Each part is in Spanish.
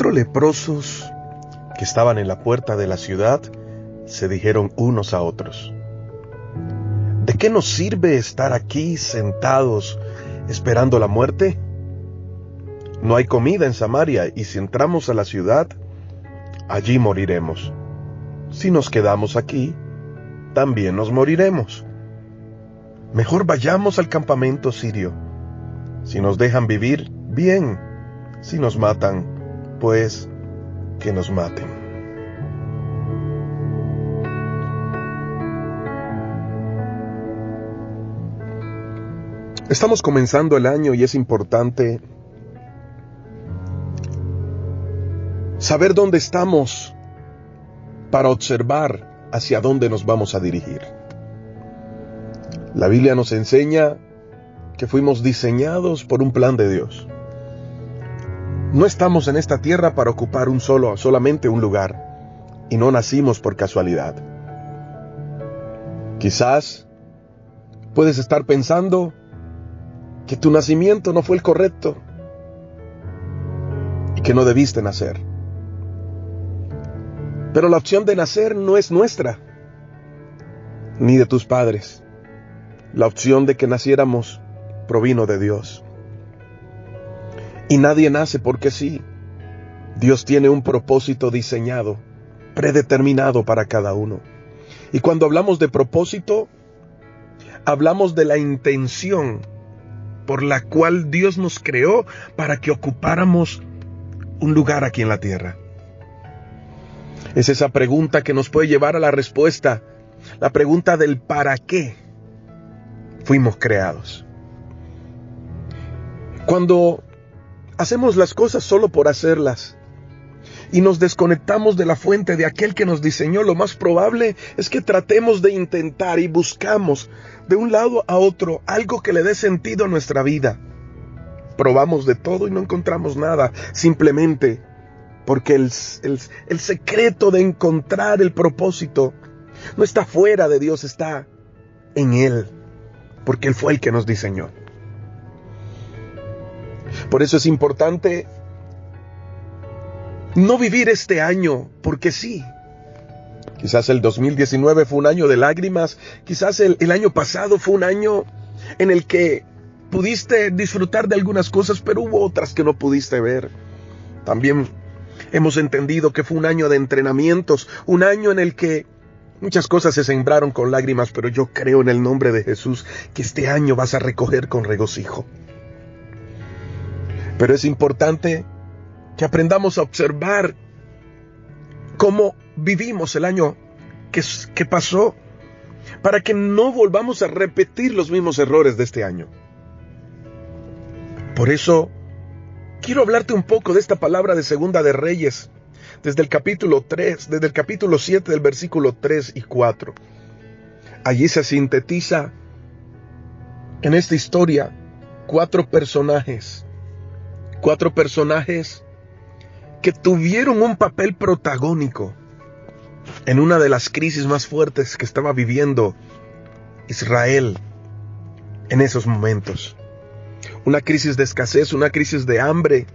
4 leprosos que estaban en la puerta de la ciudad se dijeron unos a otros: ¿de qué nos sirve estar aquí sentados esperando la muerte? No hay comida en Samaria, y si entramos a la ciudad, allí moriremos. Si nos quedamos aquí, también nos moriremos. Mejor vayamos al campamento sirio. Si nos dejan vivir, bien. Si nos matan, pues que nos maten. Estamos comenzando el año y es importante saber dónde estamos para observar hacia dónde nos vamos a dirigir. La Biblia nos enseña que fuimos diseñados por un plan de Dios. No estamos en esta tierra para ocupar solamente un lugar, y no nacimos por casualidad. Quizás puedes estar pensando que tu nacimiento no fue el correcto y que no debiste nacer. Pero la opción de nacer no es nuestra, ni de tus padres. La opción de que naciéramos provino de Dios. Y nadie nace porque sí. Dios tiene un propósito diseñado, predeterminado para cada uno. Y cuando hablamos de propósito, hablamos de la intención por la cual Dios nos creó para que ocupáramos un lugar aquí en la tierra. Es esa pregunta que nos puede llevar a la respuesta, la pregunta del ¿para qué fuimos creados? Cuando hacemos las cosas solo por hacerlas y nos desconectamos de la fuente de aquel que nos diseñó, lo más probable es que tratemos de intentar y buscamos de un lado a otro algo que le dé sentido a nuestra vida. Probamos de todo y no encontramos nada, simplemente porque el secreto de encontrar el propósito no está fuera de Dios, está en Él, porque Él fue el que nos diseñó. Por eso es importante no vivir este año porque sí. Quizás el 2019 fue un año de lágrimas, quizás el año pasado fue un año en el que pudiste disfrutar de algunas cosas, pero hubo otras que no pudiste ver. También hemos entendido que fue un año de entrenamientos, un año en el que muchas cosas se sembraron con lágrimas, pero yo creo en el nombre de Jesús que este año vas a recoger con regocijo. Pero es importante que aprendamos a observar cómo vivimos el año que pasó, para que no volvamos a repetir los mismos errores de este año. Por eso quiero hablarte un poco de esta palabra de Segunda de Reyes, desde el capítulo 7 del versículo 3 y 4. Allí se sintetiza en esta historia 4 personajes que tuvieron un papel protagónico en una de las crisis más fuertes que estaba viviendo Israel en esos momentos. Una crisis de escasez, una crisis de hambre,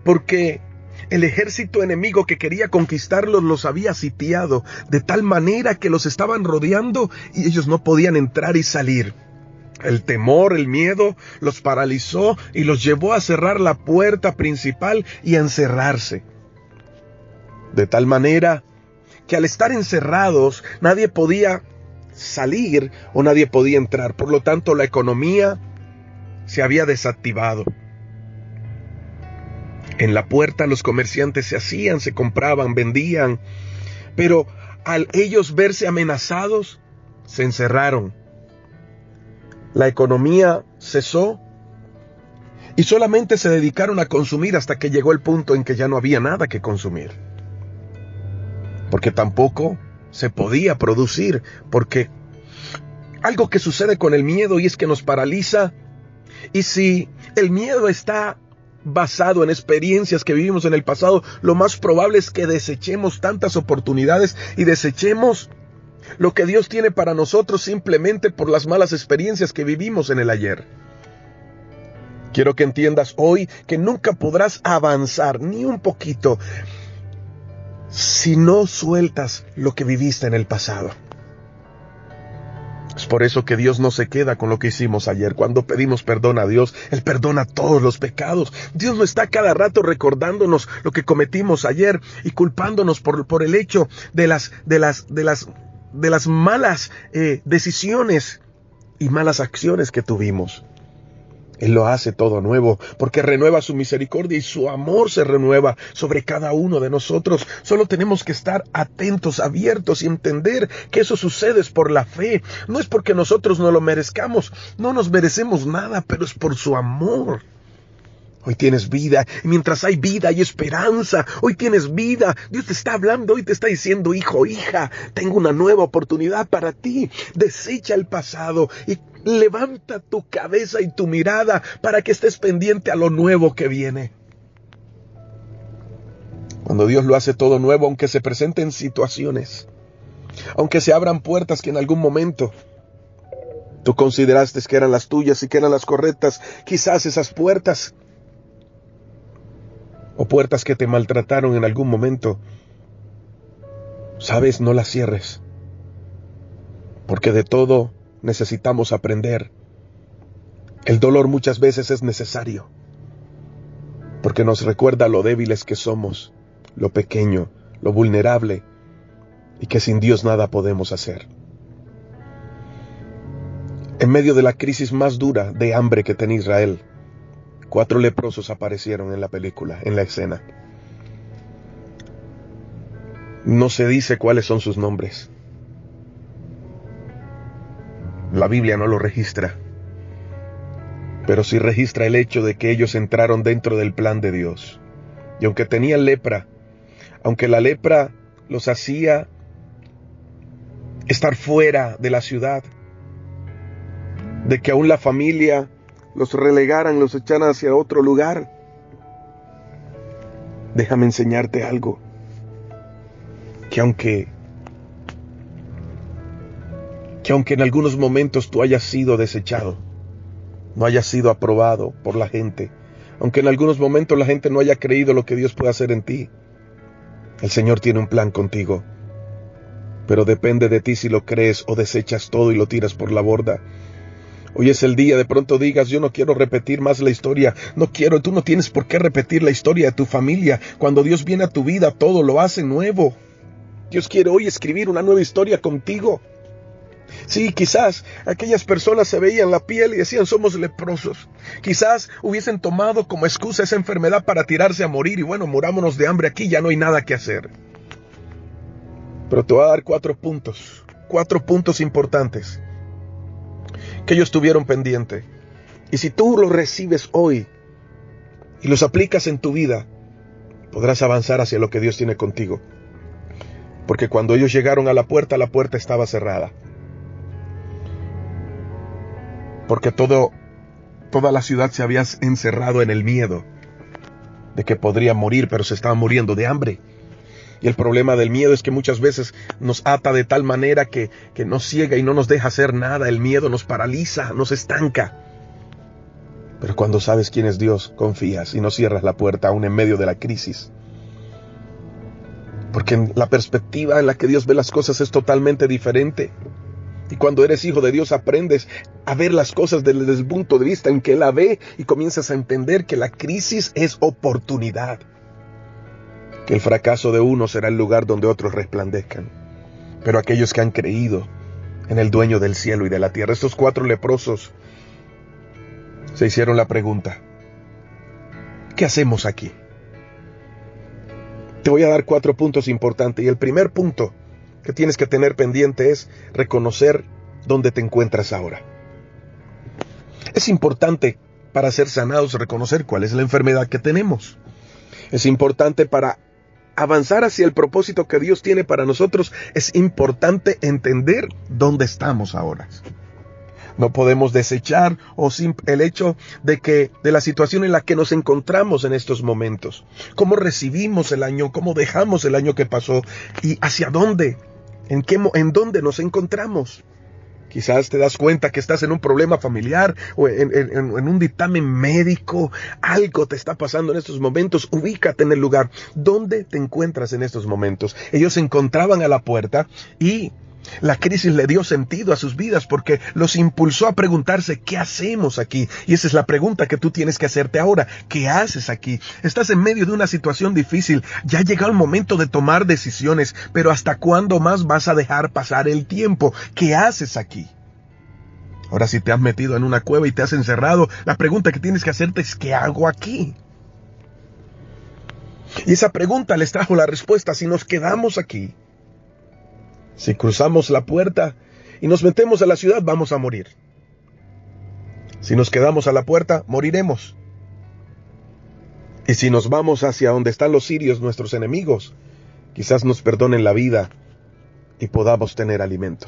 porque el ejército enemigo que quería conquistarlos los había sitiado de tal manera que los estaban rodeando y ellos no podían entrar y salir. El temor, el miedo los paralizó y los llevó a cerrar la puerta principal y a encerrarse. De tal manera que al estar encerrados nadie podía salir o nadie podía entrar. Por lo tanto, la economía se había desactivado. En la puerta los comerciantes se compraban, vendían, pero al ellos verse amenazados, se encerraron. La economía cesó y solamente se dedicaron a consumir hasta que llegó el punto en que ya no había nada que consumir. Porque tampoco se podía producir, porque algo que sucede con el miedo y es que nos paraliza. Y si el miedo está basado en experiencias que vivimos en el pasado, lo más probable es que desechemos tantas oportunidades y desechemos lo que Dios tiene para nosotros simplemente por las malas experiencias que vivimos en el ayer. Quiero que entiendas hoy que nunca podrás avanzar ni un poquito si no sueltas lo que viviste en el pasado. Es por eso que Dios no se queda con lo que hicimos ayer. Cuando pedimos perdón a Dios, Él perdona todos los pecados. Dios no está cada rato recordándonos lo que cometimos ayer y culpándonos por el hecho de las malas decisiones y malas acciones que tuvimos. Él lo hace todo nuevo, porque renueva su misericordia y su amor se renueva sobre cada uno de nosotros. Solo tenemos que estar atentos, abiertos y entender que eso sucede por la fe. No es porque nosotros no lo merezcamos, no nos merecemos nada, pero es por su amor. Hoy tienes vida, y mientras hay vida hay esperanza. Hoy tienes vida, Dios te está hablando, hoy te está diciendo: hijo, hija, tengo una nueva oportunidad para ti. Desecha el pasado y levanta tu cabeza y tu mirada para que estés pendiente a lo nuevo que viene. Cuando Dios lo hace todo nuevo, aunque se presenten situaciones, aunque se abran puertas que en algún momento tú consideraste que eran las tuyas y que eran las correctas, quizás esas puertas o puertas que te maltrataron en algún momento, sabes, no las cierres, porque de todo necesitamos aprender. El dolor muchas veces es necesario, porque nos recuerda lo débiles que somos, lo pequeño, lo vulnerable, y que sin Dios nada podemos hacer. En medio de la crisis más dura de hambre que tenía Israel, 4 leprosos aparecieron en la película, en la escena. No se dice cuáles son sus nombres. La Biblia no lo registra, pero sí registra el hecho de que ellos entraron dentro del plan de Dios. Y aunque tenían lepra, aunque la lepra los hacía estar fuera de la ciudad, de que aún la familia los relegaran, los echaran hacia otro lugar, déjame enseñarte algo, que aunque en algunos momentos tú hayas sido desechado, no hayas sido aprobado por la gente, aunque en algunos momentos la gente no haya creído lo que Dios puede hacer en ti, el Señor tiene un plan contigo, pero depende de ti si lo crees o desechas todo y lo tiras por la borda. Hoy es el día, de pronto digas: yo no quiero repetir más la historia, tú no tienes por qué repetir la historia de tu familia. Cuando Dios viene a tu vida, todo lo hace nuevo. Dios quiere hoy escribir una nueva historia contigo. Sí, quizás aquellas personas se veían la piel y decían: somos leprosos. Quizás hubiesen tomado como excusa esa enfermedad para tirarse a morir y bueno, murámonos de hambre aquí, ya no hay nada que hacer. Pero te voy a dar 4 puntos importantes que ellos tuvieron pendiente. Y si tú los recibes hoy y los aplicas en tu vida, podrás avanzar hacia lo que Dios tiene contigo. Porque cuando ellos llegaron a la puerta estaba cerrada. Porque toda la ciudad se había encerrado en el miedo de que podrían morir, pero se estaban muriendo de hambre. Y el problema del miedo es que muchas veces nos ata de tal manera que nos ciega y no nos deja hacer nada. El miedo nos paraliza, nos estanca. Pero cuando sabes quién es Dios, confías y no cierras la puerta aún en medio de la crisis. Porque la perspectiva en la que Dios ve las cosas es totalmente diferente. Y cuando eres hijo de Dios aprendes a ver las cosas desde el punto de vista en que Él la ve y comienzas a entender que la crisis es oportunidad. Que el fracaso de uno será el lugar donde otros resplandezcan. Pero aquellos que han creído en el dueño del cielo y de la tierra, estos 4 leprosos, se hicieron la pregunta: ¿qué hacemos aquí? Te voy a dar 4 puntos importantes. Y el primer punto que tienes que tener pendiente es reconocer dónde te encuentras ahora. Es importante para ser sanados reconocer cuál es la enfermedad que tenemos. Es importante para avanzar hacia el propósito que Dios tiene para nosotros. Es importante entender dónde estamos ahora. No podemos desechar el hecho de la situación en la que nos encontramos en estos momentos. Cómo recibimos el año, cómo dejamos el año que pasó y hacia dónde, en dónde nos encontramos. Quizás te das cuenta que estás en un problema familiar o en un dictamen médico. Algo te está pasando en estos momentos. Ubícate en el lugar. ¿Dónde te encuentras en estos momentos? Ellos se encontraban a la puerta y la crisis le dio sentido a sus vidas porque los impulsó a preguntarse, ¿qué hacemos aquí? Y esa es la pregunta que tú tienes que hacerte ahora. ¿Qué haces aquí? Estás en medio de una situación difícil. Ya ha llegado el momento de tomar decisiones, pero ¿hasta cuándo más vas a dejar pasar el tiempo? ¿Qué haces aquí? Ahora, si te has metido en una cueva y te has encerrado, la pregunta que tienes que hacerte es, ¿qué hago aquí? Y esa pregunta les trajo la respuesta. Si nos quedamos aquí, si cruzamos la puerta y nos metemos a la ciudad, vamos a morir. Si nos quedamos a la puerta, moriremos. Y si nos vamos hacia donde están los sirios, nuestros enemigos, quizás nos perdonen la vida y podamos tener alimento.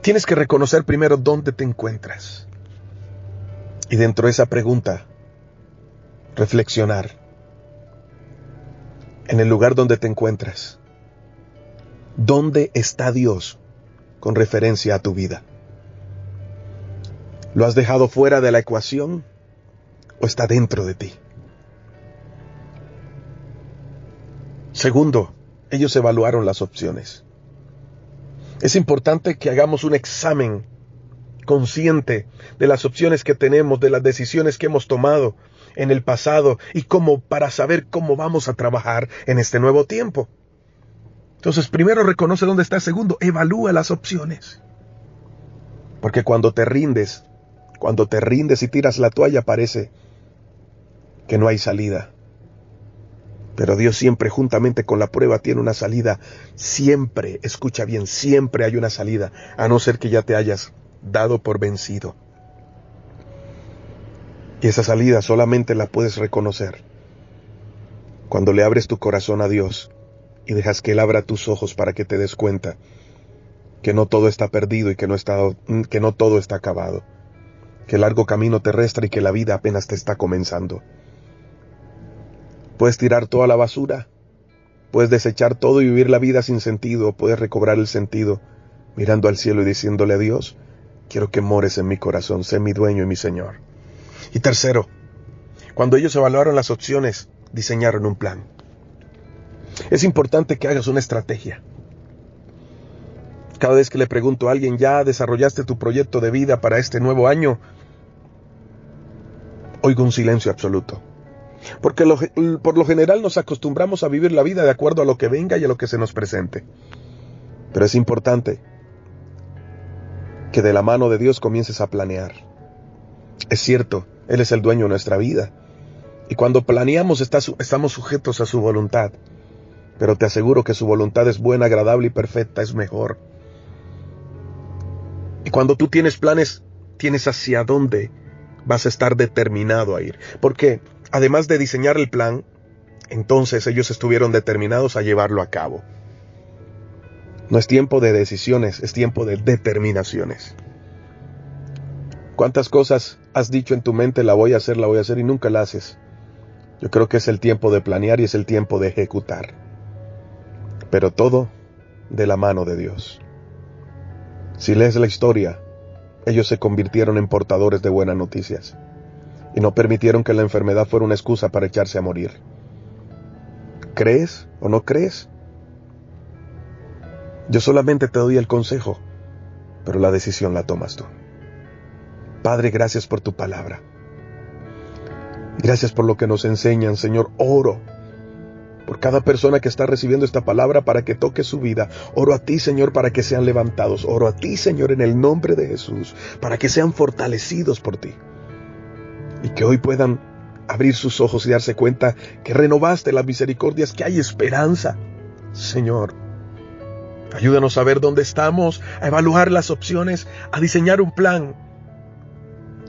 Tienes que reconocer primero dónde te encuentras. Y dentro de esa pregunta, reflexionar en el lugar donde te encuentras. ¿Dónde está Dios con referencia a tu vida? ¿Lo has dejado fuera de la ecuación o está dentro de ti? Segundo, ellos evaluaron las opciones. Es importante que hagamos un examen consciente de las opciones que tenemos, de las decisiones que hemos tomado en el pasado y para saber cómo vamos a trabajar en este nuevo tiempo. Entonces, primero reconoce dónde está. Segundo, evalúa las opciones. Porque cuando te rindes y tiras la toalla, parece que no hay salida. Pero Dios siempre, juntamente con la prueba, tiene una salida. Siempre, escucha bien, siempre hay una salida, a no ser que ya te hayas dado por vencido. Y esa salida solamente la puedes reconocer cuando le abres tu corazón a Dios y dejas que Él abra tus ojos para que te des cuenta que no todo está perdido y que no todo está acabado, que el largo camino te resta y que la vida apenas te está comenzando. Puedes tirar toda la basura, puedes desechar todo y vivir la vida sin sentido, o puedes recobrar el sentido mirando al cielo y diciéndole a Dios, quiero que mores en mi corazón, sé mi dueño y mi Señor. Y tercero, cuando ellos evaluaron las opciones, diseñaron un plan. Es importante que hagas una estrategia. Cada vez que le pregunto a alguien, ¿ya desarrollaste tu proyecto de vida para este nuevo año? Oigo un silencio absoluto. Porque por lo general nos acostumbramos a vivir la vida de acuerdo a lo que venga y a lo que se nos presente. Pero es importante que de la mano de Dios comiences a planear. Es cierto, Él es el dueño de nuestra vida. Y cuando planeamos estamos sujetos a su voluntad. Pero te aseguro que su voluntad es buena, agradable y perfecta, es mejor. Y cuando tú tienes planes, tienes hacia dónde vas a estar determinado a ir. Porque además de diseñar el plan, entonces ellos estuvieron determinados a llevarlo a cabo. No es tiempo de decisiones, es tiempo de determinaciones. ¿Cuántas cosas has dicho en tu mente, la voy a hacer y nunca la haces? Yo creo que es el tiempo de planear y es el tiempo de ejecutar. Pero todo de la mano de Dios. Si lees la historia, ellos se convirtieron en portadores de buenas noticias y no permitieron que la enfermedad fuera una excusa para echarse a morir. ¿Crees o no crees? Yo solamente te doy el consejo, pero la decisión la tomas tú. Padre, gracias por tu palabra. Gracias por lo que nos enseñan, Señor. Oro por cada persona que está recibiendo esta palabra para que toque su vida. Oro a ti, Señor, para que sean levantados. Oro a ti, Señor, en el nombre de Jesús, para que sean fortalecidos por ti. Y que hoy puedan abrir sus ojos y darse cuenta que renovaste las misericordias, que hay esperanza. Señor, ayúdanos a ver dónde estamos, a evaluar las opciones, a diseñar un plan.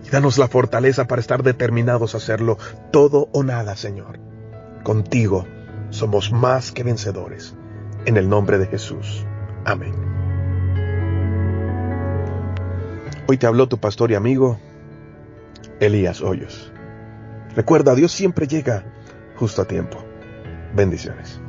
Y danos la fortaleza para estar determinados a hacerlo todo o nada, Señor. Contigo somos más que vencedores. En el nombre de Jesús. Amén. Hoy te habló tu pastor y amigo, Elías Hoyos. Recuerda, Dios siempre llega justo a tiempo. Bendiciones.